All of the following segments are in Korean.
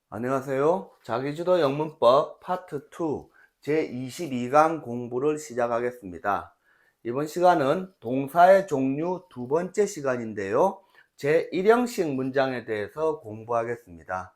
안녕하세요. 자기주도 영문법 파트 2 제22강 공부를 시작하겠습니다. 이번 시간은 동사의 종류 두 번째 시간인데요. 제1형식 문장에 대해서 공부하겠습니다.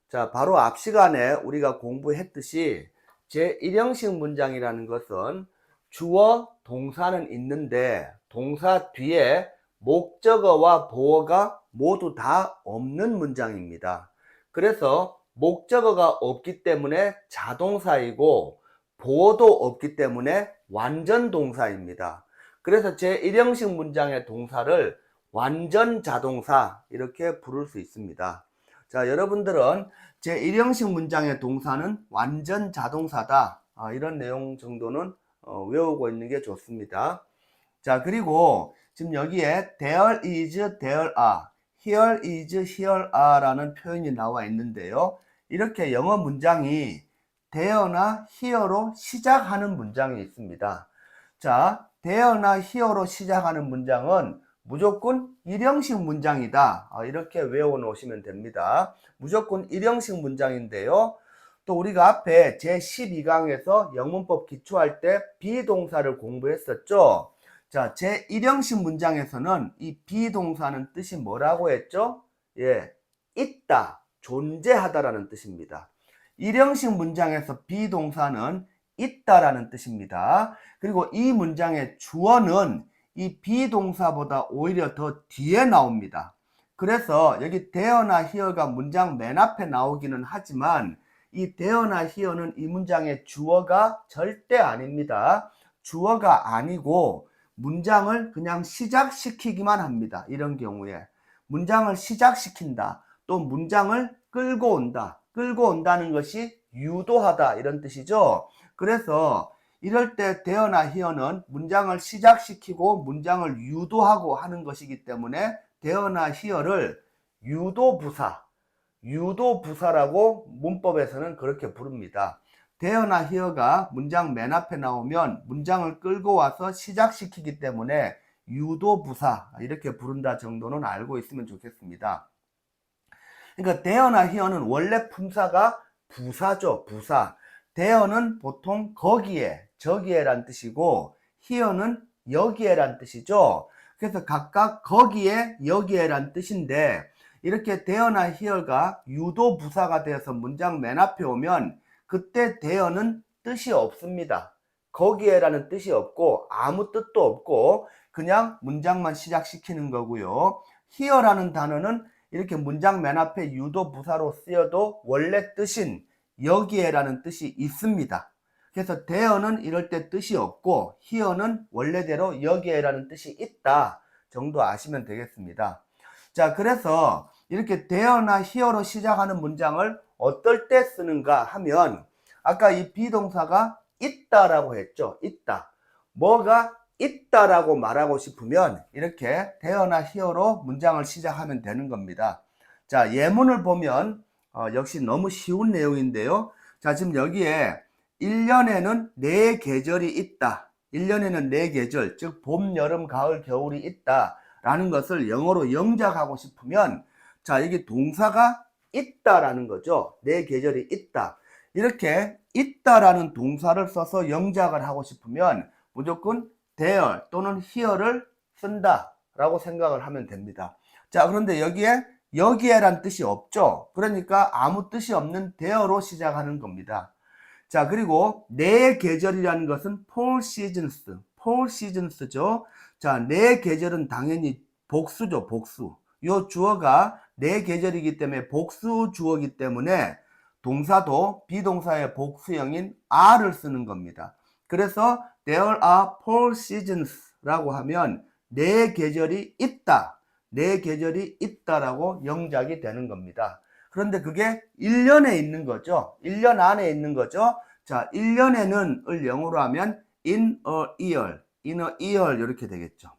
자, 바로 앞 시간에 우리가 공부했듯이 제1형식 문장이라는 것은 주어, 동사는 있는데 동사 뒤에 목적어와 보어가 모두 다 없는 문장입니다. 그래서 목적어가 없기 때문에 자동사이고 보어도 없기 때문에 완전 동사입니다. 그래서 제1형식 문장의 동사를 완전 자동사 이렇게 부를 수 있습니다. 자, 여러분들은 제1형식 문장의 동사는 완전 자동사다. 이런 내용 정도는 외우고 있는 게 좋습니다. 자, 그리고 지금 여기에 there is, there are, here is, here are 라는 표현이 나와 있는데요. 이렇게 영어 문장이 there나 here로 시작하는 문장이 있습니다. 자, there나 here로 시작하는 문장은 무조건 1형식 문장이다. 이렇게 외워 놓으시면 됩니다. 무조건 1형식 문장인데요. 또 우리가 앞에 제12강에서 영문법 기초할 때 비동사를 공부했었죠. 자, 제1형식 문장에서는 이 비동사는 뜻이 뭐라고 했죠? 예, 있다, 존재하다라는 뜻입니다. 1형식 문장에서 비동사는 있다라는 뜻입니다. 그리고 이 문장의 주어는 이 비동사보다 오히려 더 뒤에 나옵니다. 그래서 여기 there나 here가 문장 맨 앞에 나오기는 하지만 이 there나 here는 이 문장의 주어가 절대 아닙니다. 주어가 아니고 문장을 그냥 시작시키기만 합니다. 이런 경우에 문장을 시작시킨다, 또 문장을 끌고 온다. 끌고 온다는 것이 유도하다 이런 뜻이죠. 그래서 이럴 때 there나 here는 문장을 시작시키고 문장을 유도하고 하는 것이기 때문에 there나 here를 유도부사라고 문법에서는 그렇게 부릅니다. there나 here가 문장 맨 앞에 나오면 문장을 끌고 와서 시작시키기 때문에 유도부사 이렇게 부른다 정도는 알고 있으면 좋겠습니다. 그러니까 there나 here는 원래 품사가 부사죠. 부사. there는 보통 거기에, 저기에란 뜻이고 here는 여기에란 뜻이죠. 그래서 각각 거기에, 여기에란 뜻인데 이렇게 there나 here가 유도부사가 되어서 문장 맨 앞에 오면 그때 there는 뜻이 없습니다. 거기에라는 뜻이 없고 아무 뜻도 없고 그냥 문장만 시작시키는 거고요. here라는 단어는 이렇게 문장 맨 앞에 유도부사로 쓰여도 원래 뜻인 여기에라는 뜻이 있습니다. 그래서 there는 이럴 때 뜻이 없고 here는 원래대로 여기에라는 뜻이 있다 정도 아시면 되겠습니다. 자, 그래서 이렇게 there나 here로 시작하는 문장을 어떨 때 쓰는가 하면 아까 이 비동사가 있다라고 했죠. 있다. 뭐가 있다라고 말하고 싶으면 이렇게 there나 here로 문장을 시작하면 되는 겁니다. 자, 예문을 보면 역시 너무 쉬운 내용인데요. 자, 지금 여기에 1년에는 4계절이 있다. 1년에는 4계절, 즉 봄, 여름, 가을, 겨울이 있다 라는 것을 영어로 영작하고 싶으면 자, 여기 동사가 있다라는 거죠. 4계절이 있다. 이렇게 있다라는 동사를 써서 영작을 하고 싶으면 무조건 there 또는 here를 쓴다 라고 생각을 하면 됩니다. 자, 그런데 여기에란 뜻이 없죠. 그러니까 아무 뜻이 없는 there로 시작하는 겁니다. 자, 그리고 4계절이라는 것은 four seasons죠. 자, 4계절은 당연히 복수죠. 복수. 요 주어가 4계절이기 때문에 복수 주어이기 때문에 동사도 비동사의 복수형인 are를 쓰는 겁니다. 그래서 there are four seasons라고 하면 4계절이 있다. 4계절이 있다라고 영작이 되는 겁니다. 그런데 그게 1년에 있는 거죠. 1년 안에 있는 거죠. 자, 1년에는 을 영어로 하면 in a year 이렇게 되겠죠.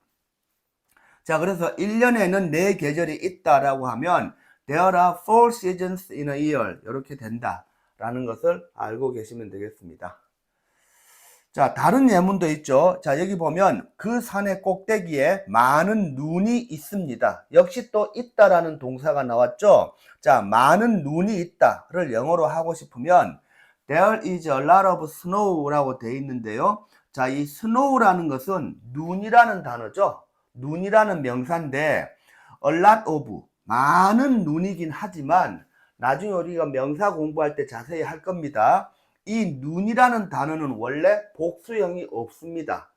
자, 그래서 1년에는 4계절이 있다라고 하면 there are 4 seasons in a year 이렇게 된다라는 것을 알고 계시면 되겠습니다. 자, 다른 예문도 있죠. 자, 여기 보면 그 산의 꼭대기에 많은 눈이 있습니다. 역시 또 있다라는 동사가 나왔죠. 자, 많은 눈이 있다를 영어로 하고 싶으면 There is a lot of snow라고 되어 있는데요. 자, 이 snow라는 것은 눈이라는 단어죠. 눈이라는 명사인데 a lot of 많은 눈이긴 하지만 나중에 우리가 명사 공부할 때 자세히 할 겁니다. 이 눈이라는 단어는 원래 복수형이 없습니다.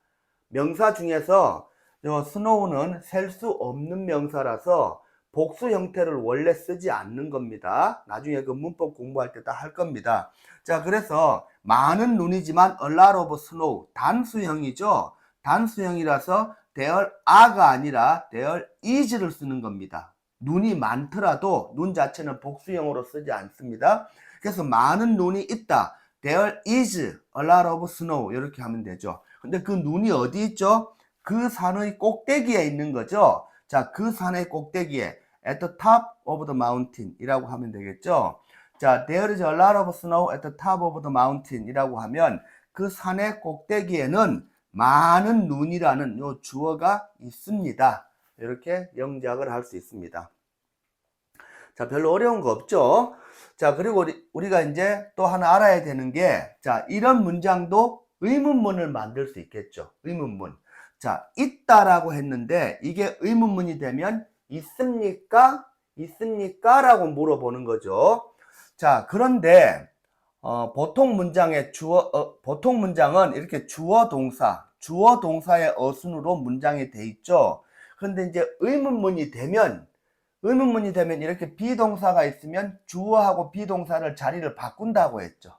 명사 중에서 snow는 셀 수 없는 명사라서 복수 형태를 원래 쓰지 않는 겁니다. 나중에 그 문법 공부할 때 다 할 겁니다. 자, 그래서 많은 눈이지만 a lot of snow 단수형이죠. 단수형이라서 there are가 아니라 there is를 쓰는 겁니다. 눈이 많더라도 눈 자체는 복수형으로 쓰지 않습니다. 그래서 많은 눈이 있다. There is a lot of snow 이렇게 하면 되죠. 근데 그 눈이 어디 있죠? 그 산의 꼭대기에 있는 거죠. 자, 그 산의 꼭대기에 at the top of the mountain 이라고 하면 되겠죠. 자, there is a lot of snow at the top of the mountain 이라고 하면 그 산의 꼭대기에는 많은 눈이라는 요 주어가 있습니다. 이렇게 영작을 할 수 있습니다. 자, 별로 어려운 거 없죠? 자, 그리고 우리가 이제 또 하나 알아야 되는 게, 자, 이런 문장도 의문문을 만들 수 있겠죠. 의문문. 자, 있다라고 했는데, 이게 의문문이 되면, 있습니까? 있습니까? 라고 물어보는 거죠. 자, 그런데, 보통 문장의 보통 문장은 이렇게 주어 동사의 어순으로 문장이 돼 있죠. 그런데 이제 의문문이 되면 이렇게 비동사가 있으면 주어하고 비동사를 자리를 바꾼다고 했죠.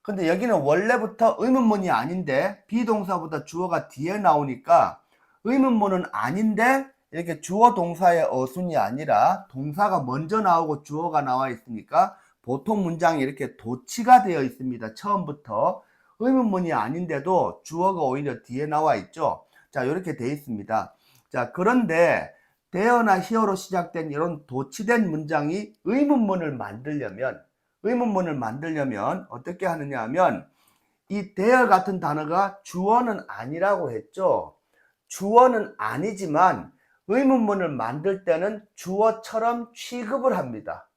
근데 여기는 원래부터 의문문이 아닌데 비동사보다 주어가 뒤에 나오니까 의문문은 아닌데 이렇게 주어 동사의 어순이 아니라 동사가 먼저 나오고 주어가 나와 있으니까 보통 문장이 이렇게 도치가 되어 있습니다. 처음부터 의문문이 아닌데도 주어가 오히려 뒤에 나와 있죠. 자, 이렇게 되어 있습니다. 자, 그런데 there나 here로 시작된 이런 도치된 문장이 의문문을 만들려면 어떻게 하느냐 하면 이 there 같은 단어가 주어는 아니라고 했죠. 주어는 아니지만 의문문을 만들 때는 주어처럼 취급을 합니다.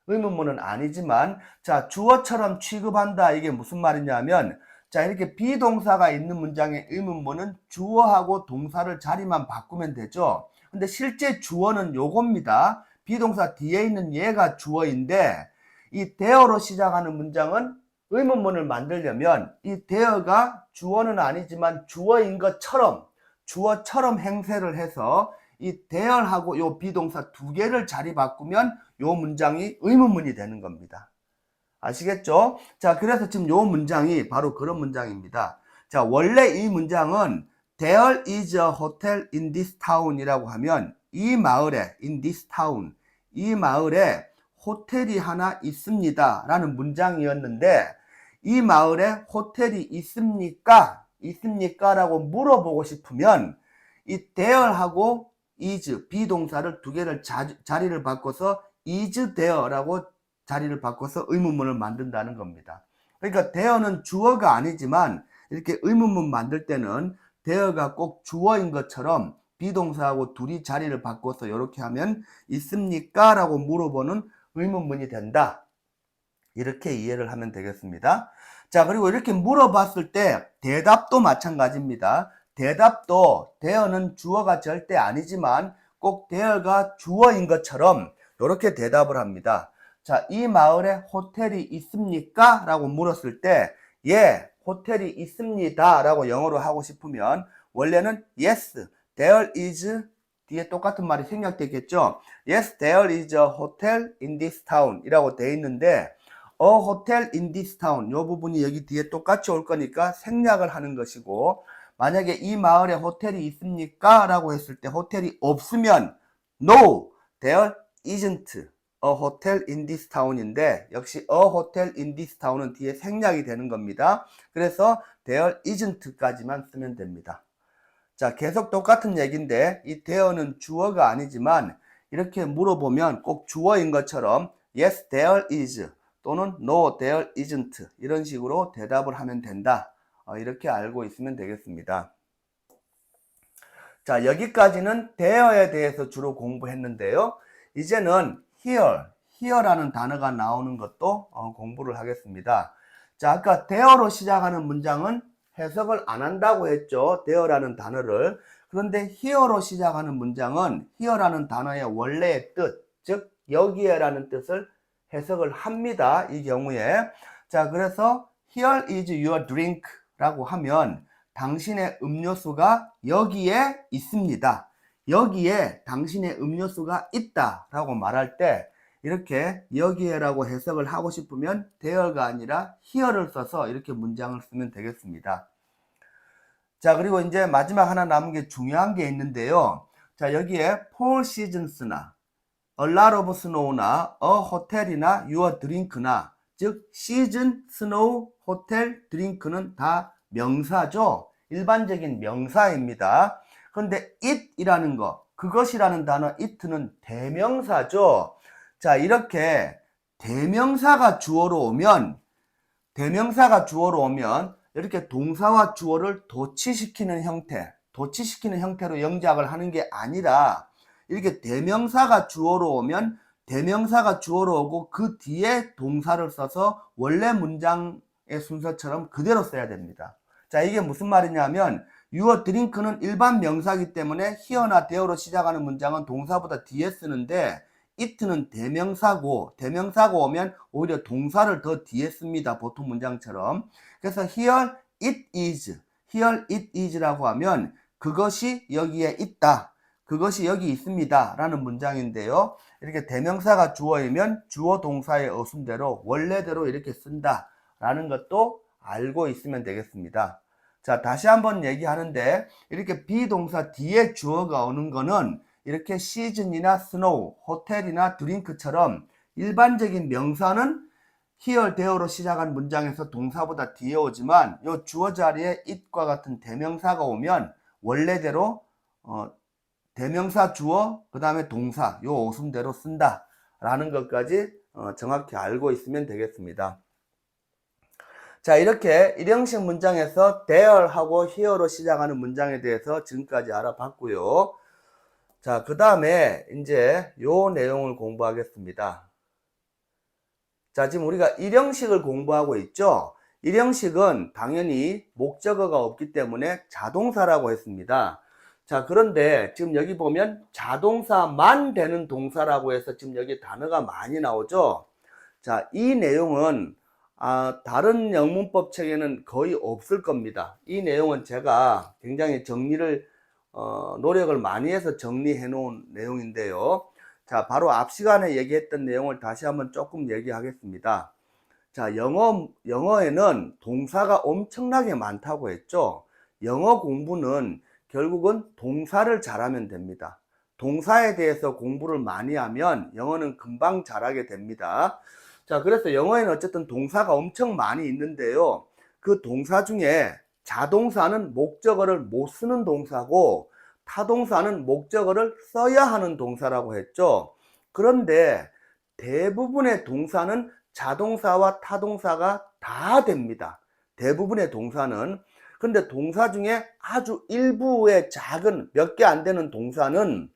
의문문은 아니지만 자, 주어처럼 취급한다. 이게 무슨 말이냐면 자, 이렇게 비동사가 있는 문장의 의문문은 주어하고 동사를 자리만 바꾸면 되죠. 근데 실제 주어는 요겁니다. 비동사 뒤에 있는 얘가 주어인데 이 there로 시작하는 문장은 의문문을 만들려면 이 there가 주어는 아니지만 주어인 것처럼 주어처럼 행세를 해서 이 there하고 요 비동사 두 개를 자리 바꾸면 요 문장이 의문문이 되는 겁니다. 아시겠죠? 자, 그래서 지금 요 문장이 바로 그런 문장입니다. 자, 원래 이 문장은 There is a hotel in this town 이라고 하면 이 마을에 in this town 이 마을에 호텔이 하나 있습니다 라는 문장이었는데 이 마을에 호텔이 있습니까? 있습니까? 라고 물어보고 싶으면 이 there하고 is 비동사를 두 개를 자리를 바꿔서 is there라고 자리를 바꿔서 의문문을 만든다는 겁니다. 그러니까 there는 주어가 아니지만 이렇게 의문문 만들 때는 there가 꼭 주어인 것처럼 비동사하고 둘이 자리를 바꿔서 이렇게 하면 있습니까? 라고 물어보는 의문문이 된다. 이렇게 이해를 하면 되겠습니다. 자, 그리고 이렇게 물어봤을 때 대답도 마찬가지입니다. 대답도 there는 주어가 절대 아니지만 꼭 there가 주어인 것처럼 이렇게 대답을 합니다. 자, 이 마을에 호텔이 있습니까? 라고 물었을 때 예, 호텔이 있습니다 라고 영어로 하고 싶으면 원래는 yes, there is 뒤에 똑같은 말이 생략되겠죠. Yes, there is a hotel in this town 이라고 돼 있는데 a hotel in this town 이 부분이 여기 뒤에 똑같이 올 거니까 생략을 하는 것이고 만약에 이 마을에 호텔이 있습니까? 라고 했을 때 호텔이 없으면 No, there isn't a hotel in this town인데 역시 a hotel in this town은 뒤에 생략이 되는 겁니다. 그래서 there isn't까지만 쓰면 됩니다. 자, 계속 똑같은 얘기인데 이 there는 주어가 아니지만 이렇게 물어보면 꼭 주어인 것처럼 yes, there is 또는 no, there isn't 이런 식으로 대답을 하면 된다. 이렇게 알고 있으면 되겠습니다. 자, 여기까지는 there에 대해서 주로 공부했는데요. 이제는 here라는 단어가 나오는 것도 공부를 하겠습니다. 자, 아까 there로 시작하는 문장은 해석을 안 한다고 했죠. there라는 단어를. 그런데 here로 시작하는 문장은 here라는 단어의 원래의 뜻, 즉 여기에라는 뜻을 해석을 합니다. 이 경우에. 자, 그래서 here is your drink 라고 하면 당신의 음료수가 여기에 있습니다. 여기에 당신의 음료수가 있다 라고 말할 때 이렇게 여기에라고 해석을 하고 싶으면 there가 아니라 here를 써서 이렇게 문장을 쓰면 되겠습니다. 자, 그리고 이제 마지막 하나 남은 게 중요한 게 있는데요. 자, 여기에 four seasons나 a lot of snow나 a hotel이나 your drink나 즉 season, snow, hotel, drink는 다 명사죠. 일반적인 명사입니다. 그런데 it이라는 거, 그것이라는 단어 it는 대명사죠. 자, 이렇게 대명사가 주어로 오면 이렇게 동사와 주어를 도치시키는 형태로 영작을 하는 게 아니라 이렇게 대명사가 주어로 오면 대명사가 주어로 오고 그 뒤에 동사를 써서 원래 문장의 순서처럼 그대로 써야 됩니다. 자, 이게 무슨 말이냐면 your drink는 일반 명사이기 때문에 here나 there로 시작하는 문장은 동사보다 뒤에 쓰는데 it는 대명사고 오면 오히려 동사를 더 뒤에 씁니다. 보통 문장처럼. 그래서 here it is라고 하면 그것이 여기에 있다. 그것이 여기 있습니다. 라는 문장인데요. 이렇게 대명사가 주어이면 주어 동사의 어순대로 원래대로 이렇게 쓴다. 라는 것도 알고 있으면 되겠습니다. 자, 다시 한번 얘기하는데 이렇게 비동사 뒤에 주어가 오는 거는 이렇게 시즌이나 스노우, 호텔이나 드링크처럼 일반적인 명사는 here, there로 시작한 문장에서 동사보다 뒤에 오지만 이 주어 자리에 it과 같은 대명사가 오면 원래대로 대명사 주어 그 다음에 동사 요 오순대로 쓴다 라는 것까지 정확히 알고 있으면 되겠습니다. 자, 이렇게 일형식 문장에서 there하고 here로 시작하는 문장에 대해서 지금까지 알아봤고요. 자, 그 다음에 이제 요 내용을 공부하겠습니다. 자, 지금 우리가 일형식을 공부하고 있죠. 일형식은 당연히 목적어가 없기 때문에 자동사라고 했습니다. 자, 그런데 지금 여기 보면 자동사만 되는 동사라고 해서 지금 여기 단어가 많이 나오죠. 자, 이 내용은 다른 영문법 책에는 거의 없을 겁니다. 이 내용은 제가 굉장히 정리를 노력을 많이 해서 정리해 놓은 내용인데요. 자, 바로 앞 시간에 얘기했던 내용을 다시 한번 조금 얘기하겠습니다. 자, 영어에는 동사가 엄청나게 많다고 했죠. 영어 공부는 결국은 동사를 잘하면 됩니다. 동사에 대해서 공부를 많이 하면 영어는 금방 잘하게 됩니다. 자, 그래서 영어에는 어쨌든 동사가 엄청 많이 있는데요. 그 동사 중에 자동사는 목적어를 못 쓰는 동사고 타동사는 목적어를 써야 하는 동사라고 했죠. 그런데 대부분의 동사는 자동사와 타동사가 다 됩니다. 대부분의 동사는. 근데 동사 중에 아주 일부의 작은 몇 개 안 되는 동사는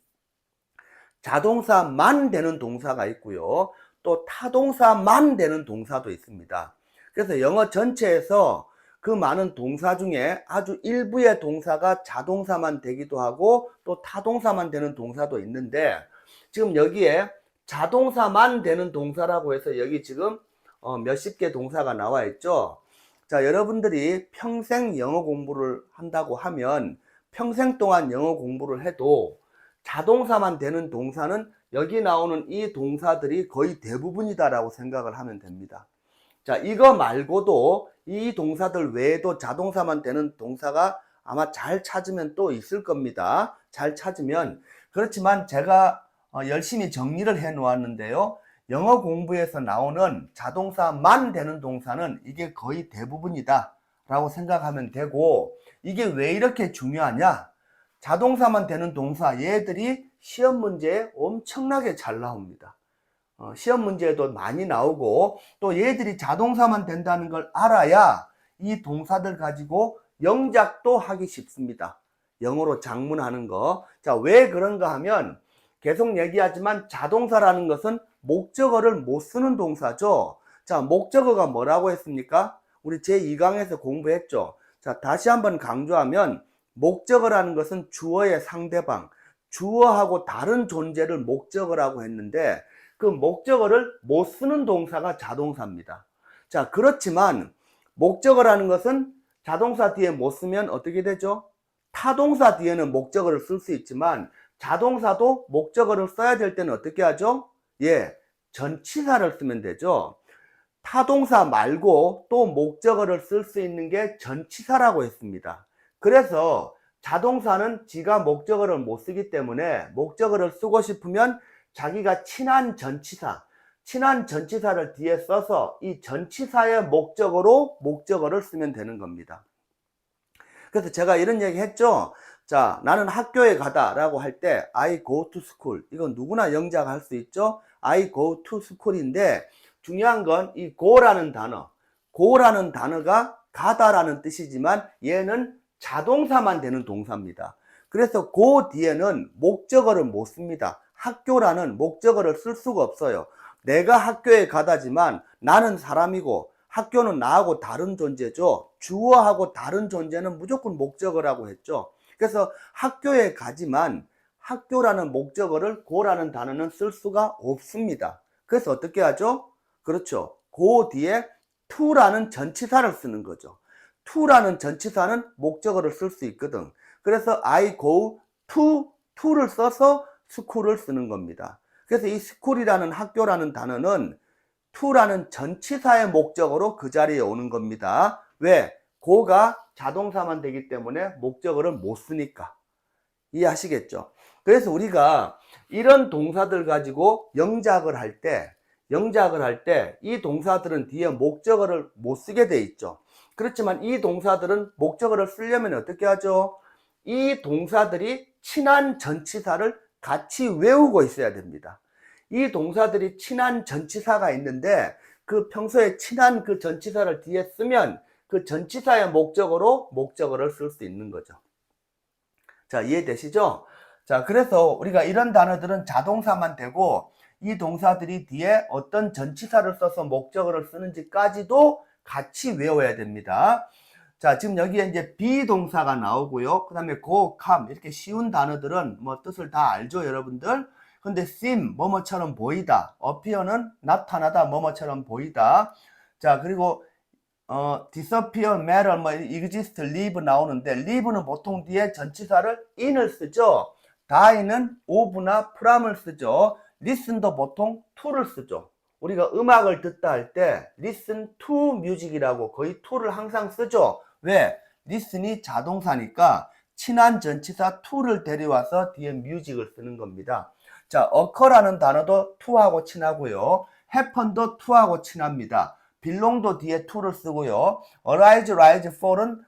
자동사만 되는 동사가 있고요. 또 타동사만 되는 동사도 있습니다. 그래서 영어 전체에서 그 많은 동사 중에 아주 일부의 동사가 자동사만 되기도 하고 또 타동사만 되는 동사도 있는데 지금 여기에 자동사만 되는 동사라고 해서 여기 지금 몇십 개 동사가 나와 있죠. 자, 여러분들이 평생 영어 공부를 한다고 하면 평생 동안 영어 공부를 해도 자동사만 되는 동사는 여기 나오는 이 동사들이 거의 대부분이다라고 생각을 하면 됩니다. 자, 이거 말고도 이 동사들 외에도 자동사만 되는 동사가 아마 잘 찾으면 또 있을 겁니다. 잘 찾으면. 그렇지만 제가 열심히 정리를 해 놓았는데요. 영어 공부에서 나오는 자동사만 되는 동사는 이게 거의 대부분이다 라고 생각하면 되고, 이게 왜 이렇게 중요하냐? 자동사만 되는 동사 얘들이 시험 문제에 엄청나게 잘 나옵니다. 시험 문제에도 많이 나오고 또 얘들이 자동사만 된다는 걸 알아야 이 동사들 가지고 영작도 하기 쉽습니다. 영어로 작문하는 거. 자, 왜 그런가 하면 계속 얘기하지만 자동사라는 것은 목적어를 못 쓰는 동사죠. 자, 목적어가 뭐라고 했습니까? 우리 제2강에서 공부했죠. 자, 다시 한번 강조하면 목적어라는 것은 주어의 상대방, 주어하고 다른 존재를 목적어라고 했는데 그 목적어를 못 쓰는 동사가 자동사입니다. 자, 그렇지만 목적어라는 것은 자동사 뒤에 못 쓰면 어떻게 되죠? 타동사 뒤에는 목적어를 쓸 수 있지만 자동사도 목적어를 써야 될 때는 어떻게 하죠? 예, 전치사를 쓰면 되죠. 타동사 말고 또 목적어를 쓸 수 있는 게 전치사라고 했습니다. 그래서 자동사는 지가 목적어를 못 쓰기 때문에 목적어를 쓰고 싶으면 자기가 친한 전치사를 뒤에 써서 이 전치사의 목적어로 목적어를 쓰면 되는 겁니다. 그래서 제가 이런 얘기 했죠. 자, 나는 학교에 가다 라고 할 때 I go to school. 이건 누구나 영작할 수 있죠. I go to school인데 중요한 건 이 go라는 단어가 가다라는 뜻이지만 얘는 자동사만 되는 동사입니다. 그래서 go 뒤에는 목적어를 못 씁니다. 학교라는 목적어를 쓸 수가 없어요. 내가 학교에 가다지만 나는 사람이고 학교는 나하고 다른 존재죠. 주어하고 다른 존재는 무조건 목적어라고 했죠. 그래서 학교에 가지만 학교라는 목적어를 고라는 단어는 쓸 수가 없습니다. 그래서 어떻게 하죠? 그렇죠. 고 뒤에 to라는 전치사를 쓰는 거죠. to라는 전치사는 목적어를 쓸 수 있거든. 그래서 I go to를 써서 school을 쓰는 겁니다. 그래서 이 school이라는 학교라는 단어는 to라는 전치사의 목적어로 그 자리에 오는 겁니다. 왜? go가 자동사만 되기 때문에 목적어를 못 쓰니까. 이해하시겠죠? 그래서 우리가 이런 동사들 가지고 영작을 할 때 이 동사들은 뒤에 목적어를 못 쓰게 돼 있죠. 그렇지만 이 동사들은 목적어를 쓰려면 어떻게 하죠? 이 동사들이 친한 전치사를 같이 외우고 있어야 됩니다. 이 동사들이 친한 전치사가 있는데 그 평소에 친한 그 전치사를 뒤에 쓰면 그 전치사의 목적어로 목적어를 쓸 수 있는 거죠. 자, 이해되시죠? 자, 그래서 우리가 이런 단어들은 자동사만 되고 이 동사들이 뒤에 어떤 전치사를 써서 목적어를 쓰는지까지도 같이 외워야 됩니다. 자, 지금 여기에 이제 비동사가 나오고요. 그 다음에 go, come 이렇게 쉬운 단어들은 뭐 뜻을 다 알죠, 여러분들? 근데 seem, 뭐뭐처럼 보이다. appear는 나타나다, 뭐뭐처럼 보이다. 자, 그리고 disappear, matter, 뭐 exist, live 나오는데 live는 보통 뒤에 전치사를 in을 쓰죠. die는 of나 from을 쓰죠. listen도 보통 to를 쓰죠. 우리가 음악을 듣다 할 때 listen to music이라고 거의 to를 항상 쓰죠. 왜? listen이 자동사니까 친한 전치사 to를 데려와서 뒤에 music을 쓰는 겁니다. 자, occur라는 단어도 to하고 친하고요. happen도 to하고 친합니다. belong도 뒤에 to를 쓰고요. arise, rise, fall은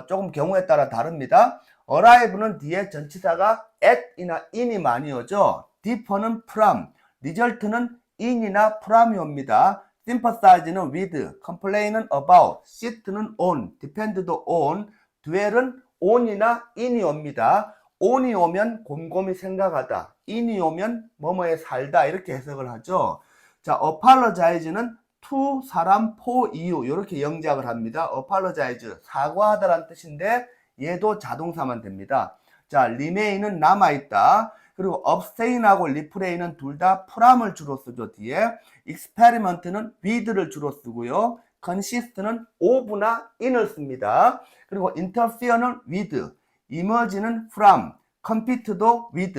조금 경우에 따라 다릅니다. arrive는 뒤에 전치사가 at이나 in이 많이 오죠. differ는 from, result는 in이나 from이 옵니다. sympathize는 with, complain은 about, sit는 on, depend도 on, dwell은 on이나 in이 옵니다. on이 오면 곰곰이 생각하다, in이 오면 뭐뭐에 살다 이렇게 해석을 하죠. 자, apologize는 to 사람, for 이유 이렇게 영작을 합니다. apologize 사과하다라는 뜻인데 얘도 자동사만 됩니다. 자, remain은 남아있다. 그리고 abstain하고 refrain은 둘 다 from을 주로 쓰죠. 뒤에 experiment는 with를 주로 쓰고요. consist는 of나 in을 씁니다. 그리고 interfere는 with, emerge는 from, compete도 with,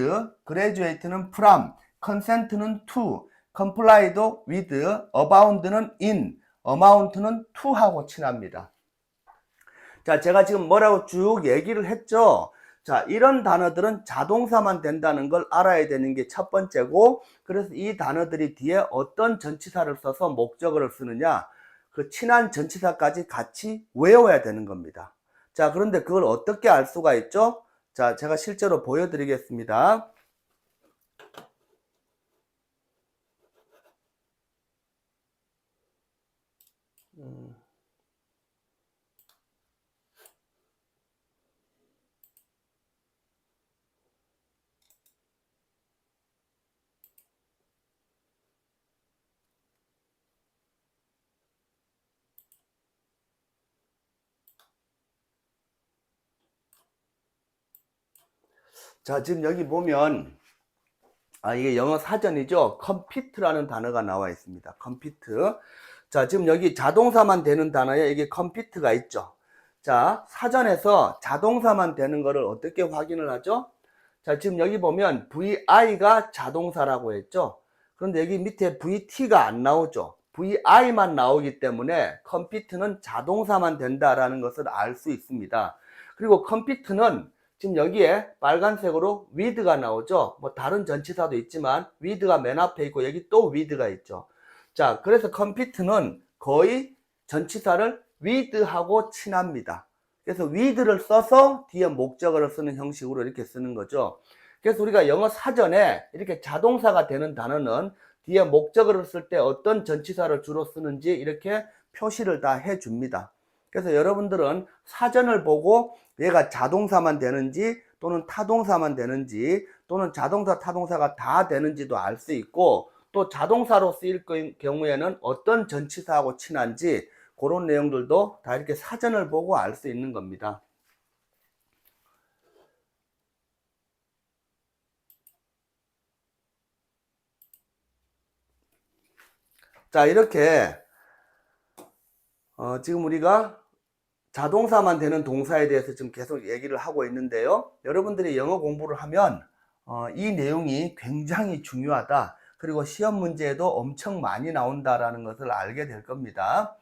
graduate는 from, consent는 to, comply도 with, abound는 in, amount는 to하고 친합니다. 자, 제가 지금 뭐라고 쭉 얘기를 했죠. 자, 이런 단어들은 자동사만 된다는 걸 알아야 되는 게 첫 번째고, 그래서 이 단어들이 뒤에 어떤 전치사를 써서 목적어를 쓰느냐, 그 친한 전치사까지 같이 외워야 되는 겁니다. 자, 그런데 그걸 어떻게 알 수가 있죠? 자, 제가 실제로 보여드리겠습니다. 자, 지금 여기 보면 이게 영어 사전이죠. compute라는 단어가 나와 있습니다. compute. 자, 지금 여기 자동사만 되는 단어에 이게 compute가 있죠. 자, 사전에서 자동사만 되는 거를 어떻게 확인을 하죠? 자, 지금 여기 보면 VI가 자동사라고 했죠. 그런데 여기 밑에 VT가 안 나오죠. VI만 나오기 때문에 compute는 자동사만 된다라는 것을 알 수 있습니다. 그리고 compute는 지금 여기에 빨간색으로 with가 나오죠. 뭐 다른 전치사도 있지만 with가 맨 앞에 있고 여기 또 with가 있죠. 자, 그래서 compute는 거의 전치사를 with하고 친합니다. 그래서 with를 써서 뒤에 목적어를 쓰는 형식으로 이렇게 쓰는 거죠. 그래서 우리가 영어 사전에 이렇게 자동사가 되는 단어는 뒤에 목적어를 쓸 때 어떤 전치사를 주로 쓰는지 이렇게 표시를 다 해줍니다. 그래서 여러분들은 사전을 보고 얘가 자동사만 되는지 또는 타동사만 되는지 또는 자동사 타동사가 다 되는지도 알 수 있고 또 자동사로 쓰일 경우에는 어떤 전치사하고 친한지 그런 내용들도 다 이렇게 사전을 보고 알 수 있는 겁니다. 자, 이렇게 지금 우리가 자동사만 되는 동사에 대해서 지금 계속 얘기를 하고 있는데요. 여러분들이 영어 공부를 하면 이 내용이 굉장히 중요하다. 그리고 시험 문제에도 엄청 많이 나온다라는 것을 알게 될 겁니다.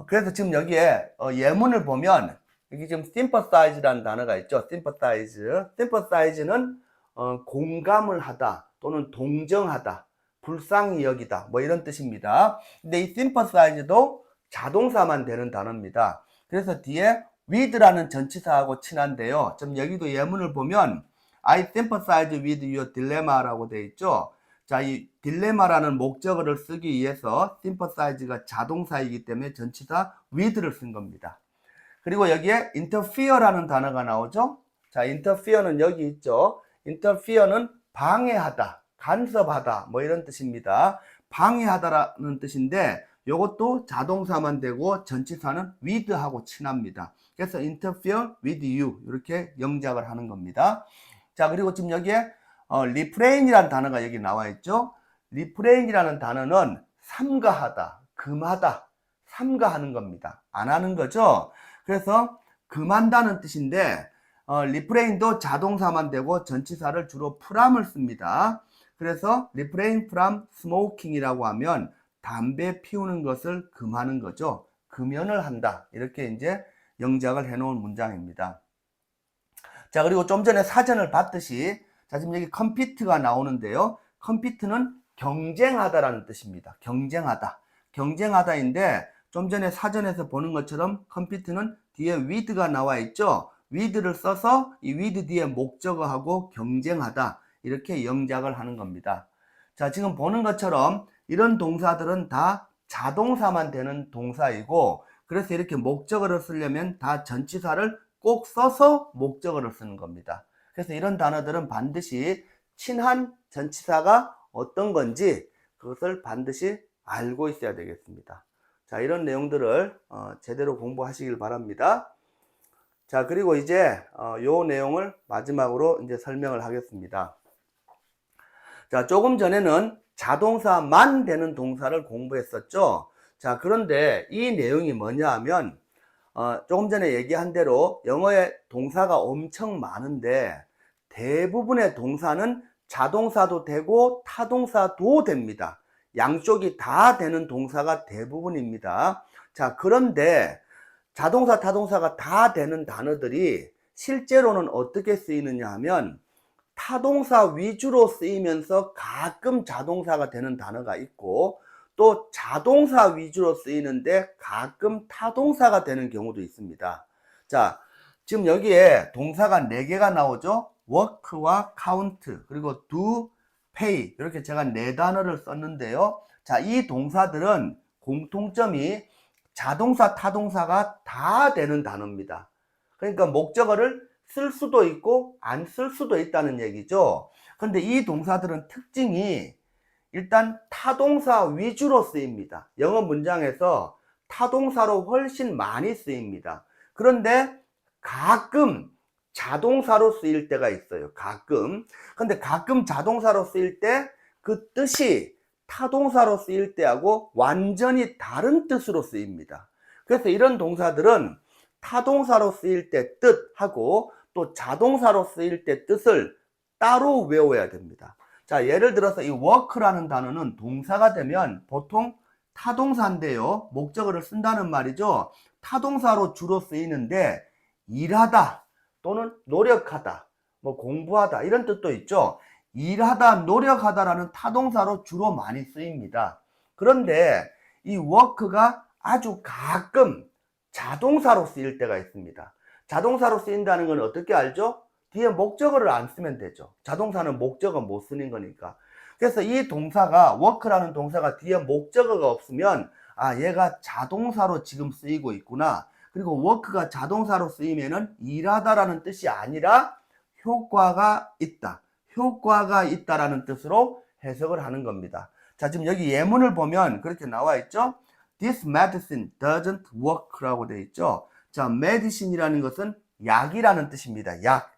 그래서 지금 여기에 예문을 보면 여기 지금 sympathize라는 단어가 있죠. sympathize는 공감을 하다 또는 동정하다, 불쌍히 여기다 뭐 이런 뜻입니다. 근데 이 sympathize도 자동사만 되는 단어입니다. 그래서 뒤에 with라는 전치사하고 친한데요. 좀 여기도 예문을 보면 I sympathize with your dilemma라고 되어 있죠. 자, 이 딜레마라는 목적어를 쓰기 위해서 sympathize가 자동사이기 때문에 전치사 with를 쓴 겁니다. 그리고 여기에 interfere라는 단어가 나오죠. 자, interfere는 여기 있죠. interfere는 방해하다, 간섭하다 뭐 이런 뜻입니다. 방해하다라는 뜻인데 이것도 자동사만 되고 전치사는 with하고 친합니다. 그래서 interfere with you 이렇게 영작을 하는 겁니다. 자, 그리고 지금 여기에 refrain이라는 단어가 여기 나와 있죠. refrain이라는 단어는 삼가하다, 금하다, 삼가하는 겁니다. 안 하는 거죠. 그래서 금한다는 뜻인데 refrain도 자동사만 되고 전치사를 주로 from을 씁니다. 그래서 refrain from smoking이라고 하면 담배 피우는 것을 금하는 거죠. 금연을 한다. 이렇게 이제 영작을 해놓은 문장입니다. 자, 그리고 좀 전에 사전을 봤듯이 자, 지금 여기 compete가 나오는데요. compete는 경쟁하다라는 뜻입니다. 경쟁하다. 경쟁하다인데 좀 전에 사전에서 보는 것처럼 compete는 뒤에 with가 나와 있죠. with를 써서 이 with 뒤에 목적어하고 경쟁하다. 이렇게 영작을 하는 겁니다. 자, 지금 보는 것처럼 이런 동사들은 다 자동사만 되는 동사이고 그래서 이렇게 목적어를 쓰려면 다 전치사를 꼭 써서 목적어를 쓰는 겁니다. 그래서 이런 단어들은 반드시 친한 전치사가 어떤 건지 그것을 반드시 알고 있어야 되겠습니다. 자, 이런 내용들을 제대로 공부하시길 바랍니다. 자, 그리고 이제 요 내용을 마지막으로 이제 설명을 하겠습니다. 자, 조금 전에는 자동사만 되는 동사를 공부했었죠. 자, 그런데 이 내용이 뭐냐 하면 조금 전에 얘기한 대로 영어에 동사가 엄청 많은데 대부분의 동사는 자동사도 되고 타동사도 됩니다. 양쪽이 다 되는 동사가 대부분입니다. 자, 그런데 자동사, 타동사가 다 되는 단어들이 실제로는 어떻게 쓰이느냐 하면 타동사 위주로 쓰이면서 가끔 자동사가 되는 단어가 있고 또 자동사 위주로 쓰이는데 가끔 타동사가 되는 경우도 있습니다. 자, 지금 여기에 동사가 4개가 나오죠. work와 count 그리고 do, pay 이렇게 제가 4단어를 썼는데요. 자, 이 동사들은 공통점이 자동사, 타동사가 다 되는 단어입니다. 그러니까 목적어를 쓸 수도 있고 안 쓸 수도 있다는 얘기죠. 그런데 이 동사들은 특징이 일단 타동사 위주로 쓰입니다. 영어 문장에서 타동사로 훨씬 많이 쓰입니다. 그런데 가끔 자동사로 쓰일 때가 있어요. 가끔. 근데 가끔 자동사로 쓰일 때 그 뜻이 타동사로 쓰일 때하고 완전히 다른 뜻으로 쓰입니다. 그래서 이런 동사들은 타동사로 쓰일 때 뜻하고 또 자동사로 쓰일 때 뜻을 따로 외워야 됩니다. 자, 예를 들어서 이 work라는 단어는 동사가 되면 보통 타동사인데요. 목적어를 쓴다는 말이죠. 타동사로 주로 쓰이는데 일하다 또는 노력하다, 뭐 공부하다 이런 뜻도 있죠. 일하다, 노력하다라는 타동사로 주로 많이 쓰입니다. 그런데 이 work가 아주 가끔 자동사로 쓰일 때가 있습니다. 자동사로 쓰인다는 건 어떻게 알죠? 뒤에 목적어를 안 쓰면 되죠. 자동사는 목적어 못 쓰는 거니까. 그래서 이 동사가 work라는 동사가 뒤에 목적어가 없으면 아, 얘가 자동사로 지금 쓰이고 있구나. 그리고 work가 자동사로 쓰이면은 일하다라는 뜻이 아니라 효과가 있다. 효과가 있다라는 뜻으로 해석을 하는 겁니다. 자, 지금 여기 예문을 보면 그렇게 나와 있죠. This medicine doesn't work라고 되어 있죠. 자, medicine이라는 것은 약이라는 뜻입니다. 약.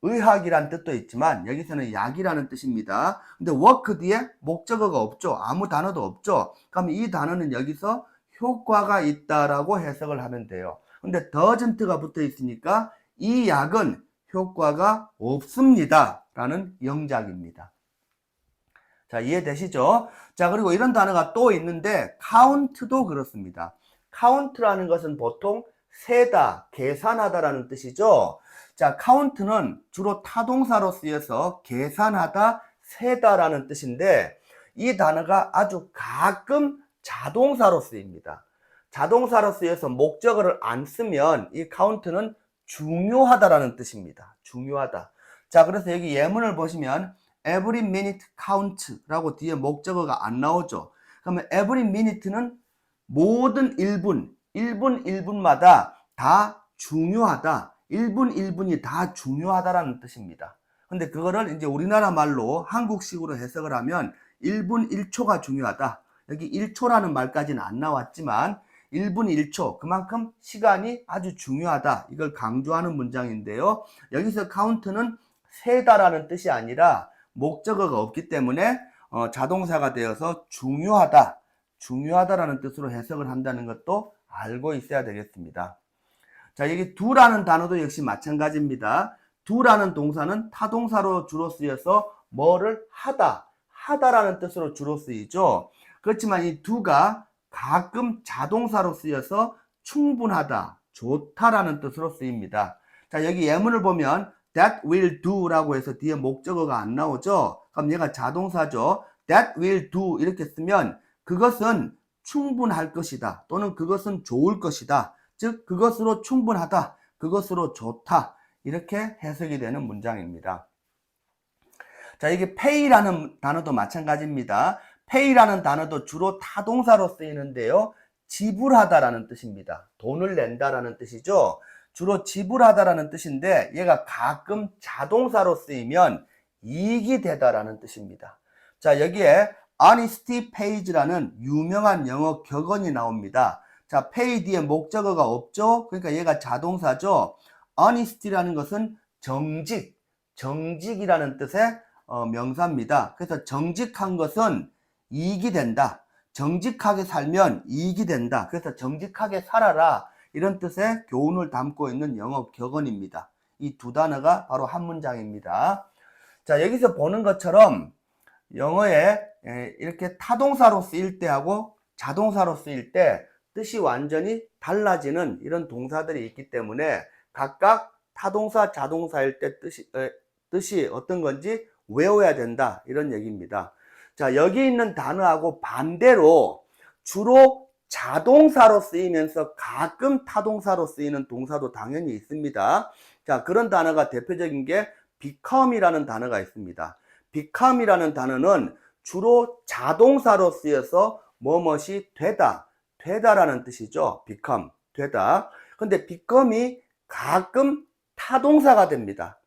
의학이란 뜻도 있지만 여기서는 약이라는 뜻입니다. 근데 work 뒤에 목적어가 없죠. 아무 단어도 없죠. 그럼 이 단어는 여기서 효과가 있다라고 해석을 하면 돼요. 근데 doesn't가 붙어 있으니까 이 약은 효과가 없습니다 라는 영작입니다. 자, 이해되시죠? 자, 그리고 이런 단어가 또 있는데 count도 그렇습니다. count라는 것은 보통 세다, 계산하다라는 뜻이죠. 자, count는 주로 타동사로 쓰여서 계산하다, 세다라는 뜻인데 이 단어가 아주 가끔 자동사로 쓰입니다. 자동사로 쓰여서 목적어를 안 쓰면 이 count는 중요하다라는 뜻입니다. 중요하다. 자, 그래서 여기 예문을 보시면 every minute count라고 뒤에 목적어가 안 나오죠. 그러면 every minute는 모든 1분, 1분마다 다 중요하다. 1분 1분이 다 중요하다라는 뜻입니다. 근데 그거를 이제 우리나라 말로 한국식으로 해석을 하면 1분 1초가 중요하다. 여기 1초라는 말까지는 안 나왔지만 1분 1초, 그만큼 시간이 아주 중요하다. 이걸 강조하는 문장인데요. 여기서 count는 세다라는 뜻이 아니라 목적어가 없기 때문에 자동사가 되어서 중요하다, 중요하다라는 뜻으로 해석을 한다는 것도 알고 있어야 되겠습니다. 자, 여기 do라는 단어도 역시 마찬가지입니다. do라는 동사는 타동사로 주로 쓰여서 뭐를 하다라는 뜻으로 주로 쓰이죠. 그렇지만 이 do가 가끔 자동사로 쓰여서 충분하다, 좋다라는 뜻으로 쓰입니다. 자, 여기 예문을 보면 that will do라고 해서 뒤에 목적어가 안 나오죠. 그럼 얘가 자동사죠. that will do 이렇게 쓰면 그것은 충분할 것이다 또는 그것은 좋을 것이다. 즉 그것으로 충분하다, 그것으로 좋다 이렇게 해석이 되는 문장입니다. 자, 이게 pay라는 단어도 마찬가지입니다. pay라는 단어도 주로 타동사로 쓰이는데요. 지불하다라는 뜻입니다. 돈을 낸다라는 뜻이죠. 주로 지불하다라는 뜻인데 얘가 가끔 자동사로 쓰이면 이익이 되다라는 뜻입니다. 자, 여기에 honesty pays라는 유명한 영어 격언이 나옵니다. 자, pay 뒤에 목적어가 없죠. 그러니까 얘가 자동사죠. honesty라는 것은 정직이라는 뜻의 명사입니다. 그래서 정직한 것은 이익이 된다. 정직하게 살면 이익이 된다. 그래서 정직하게 살아라. 이런 뜻의 교훈을 담고 있는 영어 격언입니다. 이 두 단어가 바로 한 문장입니다. 자, 여기서 보는 것처럼 영어에 이렇게 타동사로 쓰일 때하고 자동사로 쓰일 때 뜻이 완전히 달라지는 이런 동사들이 있기 때문에 각각 타동사, 자동사일 때 뜻이 어떤 건지 외워야 된다. 이런 얘기입니다. 자, 여기 있는 단어하고 반대로 주로 자동사로 쓰이면서 가끔 타동사로 쓰이는 동사도 당연히 있습니다. 자, 그런 단어가 대표적인 게 become이라는 단어가 있습니다. become이라는 단어는 주로 자동사로 쓰여서 뭐뭇이 되다라는 뜻이죠. become, 되다. 근데 become이 가끔 타동사가 됩니다.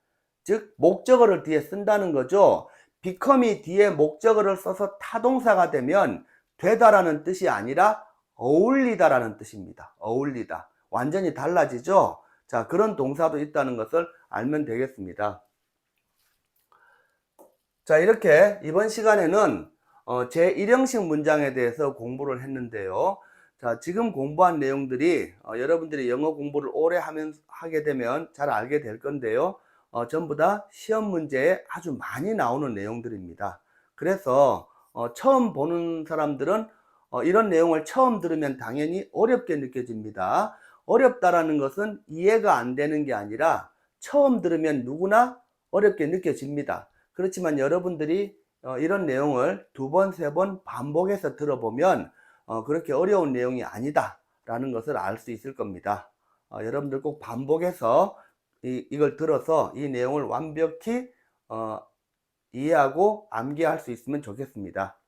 즉 목적어를 뒤에 쓴다는 거죠. become이 뒤에 목적어를 써서 타동사가 되면 되다라는 뜻이 아니라 어울리다라는 뜻입니다. 어울리다. 완전히 달라지죠. 자, 그런 동사도 있다는 것을 알면 되겠습니다. 자, 이렇게 이번 시간에는 제1형식 문장에 대해서 공부를 했는데요. 자, 지금 공부한 내용들이 여러분들이 영어 공부를 오래 하게 되면 잘 알게 될 건데요. 전부 다 시험 문제에 아주 많이 나오는 내용들입니다. 그래서 처음 보는 사람들은 이런 내용을 처음 들으면 당연히 어렵게 느껴집니다. 어렵다라는 것은 이해가 안 되는 게 아니라 처음 들으면 누구나 어렵게 느껴집니다. 그렇지만 여러분들이 이런 내용을 두 번, 세 번 반복해서 들어보면 그렇게 어려운 내용이 아니다 라는 것을 알 수 있을 겁니다. 여러분들 꼭 반복해서 이걸 들어서 이 내용을 완벽히 이해하고 암기할 수 있으면 좋겠습니다.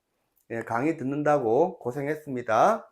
예, 강의 듣는다고 고생했습니다.